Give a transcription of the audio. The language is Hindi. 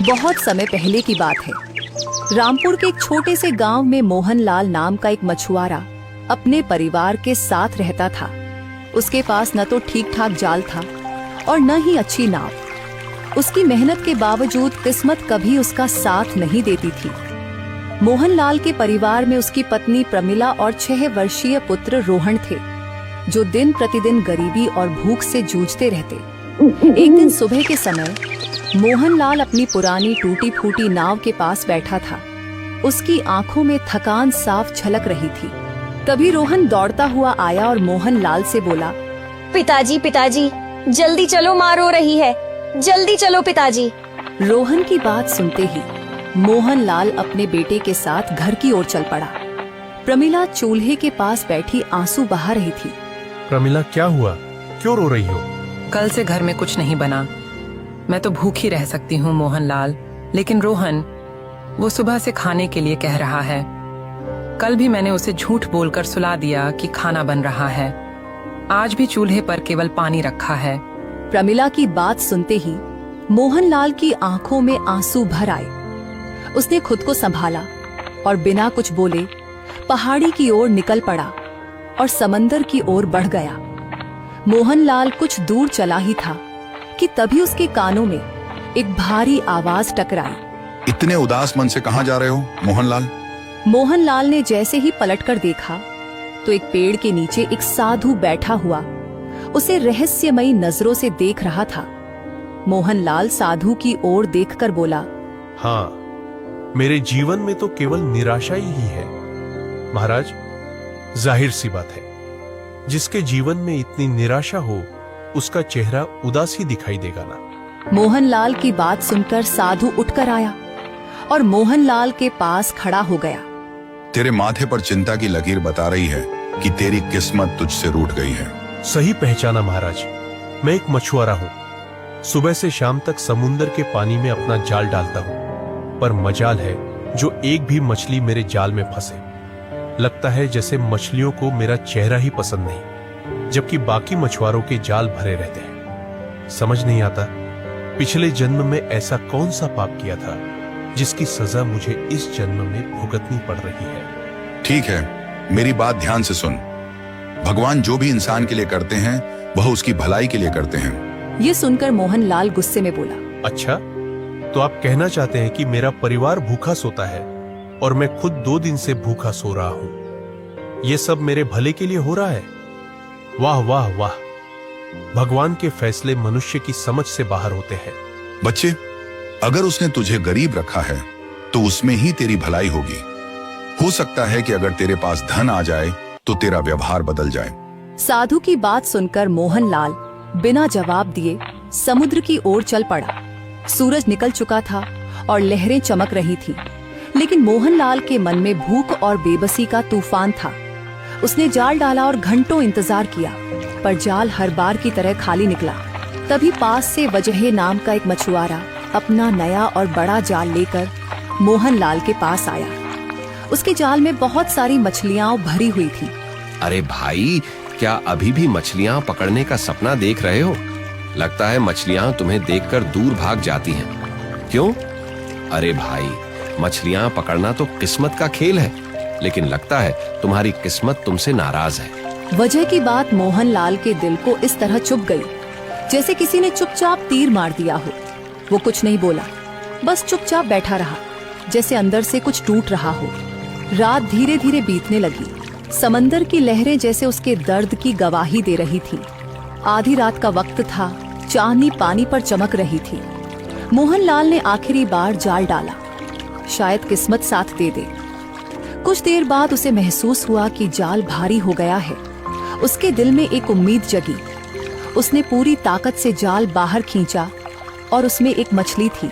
बहुत समय पहले की बात है। रामपुर के एक छोटे से गांव में मोहनलाल नाम का एक मछुआरा अपने परिवार के साथ रहता था। उसके पास न तो ठीक ठाक जाल था और न ही अच्छी नाव। उसकी मेहनत के बावजूद किस्मत कभी उसका साथ नहीं देती थी। मोहनलाल के परिवार में उसकी पत्नी प्रमिला और 6 वर्षीय पुत्र रोहन थे, जो दिन प्रतिदिन गरीबी और भूख से जूझते रहते। एक दिन सुबह के समय मोहनलाल अपनी पुरानी टूटी फूटी नाव के पास बैठा था। उसकी आंखों में थकान साफ झलक रही थी। तभी रोहन दौड़ता हुआ आया और मोहनलाल से बोला, पिताजी पिताजी, जल्दी चलो, माँ रो रही है, जल्दी चलो पिताजी। रोहन की बात सुनते ही मोहनलाल अपने बेटे के साथ घर की ओर चल पड़ा। प्रमिला चूल्हे के पास बैठी आंसू बहा रही थी। प्रमिला, क्या हुआ? क्यों रो रही हो? कल से घर में कुछ नहीं बना। मैं तो भूखी रह सकती हूँ मोहनलाल, लेकिन रोहन वो सुबह से खाने के लिए कह रहा है। कल भी मैंने उसे झूठ बोलकर सुला दिया कि खाना बन रहा है। आज भी चूल्हे पर केवल पानी रखा है। प्रमिला की बात सुनते ही मोहनलाल की आंखों में आंसू भर आए। उसने खुद को संभाला और बिना कुछ बोले पहाड़ी की ओर निकल पड़ा और समंदर की ओर बढ़ गया। मोहनलाल कुछ दूर चला ही था कि तभी उसके कानों में एक भारी आवाज टकराई। इतने उदास मन से कहाँ जा रहे हो मोहनलाल? मोहनलाल ने जैसे ही पलटकर देखा तो एक पेड़ के नीचे एक साधु बैठा हुआ उसे रहस्यमयी नजरों से देख रहा था। मोहनलाल साधु की ओर देखकर बोला, हाँ, मेरे जीवन में तो केवल निराशा ही है महाराज। जाहिर सी बात है, जिसके जीवन में इतनी निराशा हो उसका चेहरा उदास ही दिखाई देगा ना। मोहनलाल की बात सुनकर साधु उठकर आया और मोहनलाल के पास खड़ा हो गया। तेरे माथे पर चिंता की लकीर बता रही है कि तेरी किस्मत तुझसे रूठ गई है। सही पहचाना महाराज। मैं एक मछुआरा हूँ। सुबह से शाम तक समुंदर के पानी में अपना जाल डालता हूँ, पर मजाल है जो एक भी मछली मेरे जाल में फंसे। लगता है जैसे मछलियों को मेरा चेहरा ही पसंद नहीं, जबकि बाकी मछुआरों के जाल भरे रहते हैं। समझ नहीं आता पिछले जन्म में ऐसा कौन सा पाप किया था जिसकी सजा मुझे इस जन्म में भुगतनी पड़ रही है। ठीक है, मेरी बात ध्यान से सुन। भगवान जो भी इंसान के लिए करते हैं वह उसकी भलाई के लिए करते हैं। ये सुनकर मोहनलाल गुस्से में बोला, अच्छा, तो आप कहना चाहते हैं कि मेरा परिवार भूखा सोता है और मैं खुद 2 दिन से भूखा सो रहा हूं। ये सब मेरे भले के लिए हो रहा है? वाह वाह वाह! भगवान के फैसले मनुष्य की समझ से बाहर होते हैं। बच्चे, अगर उसने तुझे गरीब रखा है तो उसमें ही तेरी भलाई होगी। हो सकता है कि अगर तेरे पास धन आ जाए तो तेरा व्यवहार बदल जाए। साधु की बात सुनकर मोहनलाल बिना जवाब दिए समुद्र की ओर चल पड़ा। सूरज निकल चुका था और लहरें चमक रही थी, लेकिन मोहनलाल के मन में भूख और बेबसी का तूफान था। उसने जाल डाला और घंटों इंतजार किया, पर जाल हर बार की तरह खाली निकला। तभी पास से वजह नाम का एक मछुआरा अपना नया और बड़ा जाल लेकर मोहनलाल के पास आया। उसके जाल में बहुत सारी मछलियां भरी हुई थी। अरे भाई, क्या अभी भी मछलियां पकड़ने का सपना देख रहे हो? लगता है मछलियां तुम्हें देखकर दूर भाग जाती हैं। क्यों? अरे भाई, मछलियां पकड़ना तो किस्मत का खेल है, लेकिन लगता है तुम्हारी किस्मत तुमसे नाराज है। वजह की बात मोहनलाल के दिल को इस तरह चुभ गई जैसे किसी ने चुपचाप तीर मार दिया हो। वो कुछ नहीं बोला, बस चुपचाप बैठा रहा, जैसे अंदर से कुछ टूट रहा हो। रात धीरे धीरे बीतने लगी। समंदर की लहरें जैसे उसके दर्द की गवाही दे रही थी। आधी रात का वक्त था, चांदनी पानी पर चमक रही थी। मोहनलाल ने आखिरी बार जाल डाला, शायद किस्मत साथ दे दे। कुछ देर बाद उसे महसूस हुआ कि जाल भारी हो गया है। उसके दिल में एक उम्मीद जगी। उसने पूरी ताकत से जाल बाहर खींचा और उसमें एक मछली थी।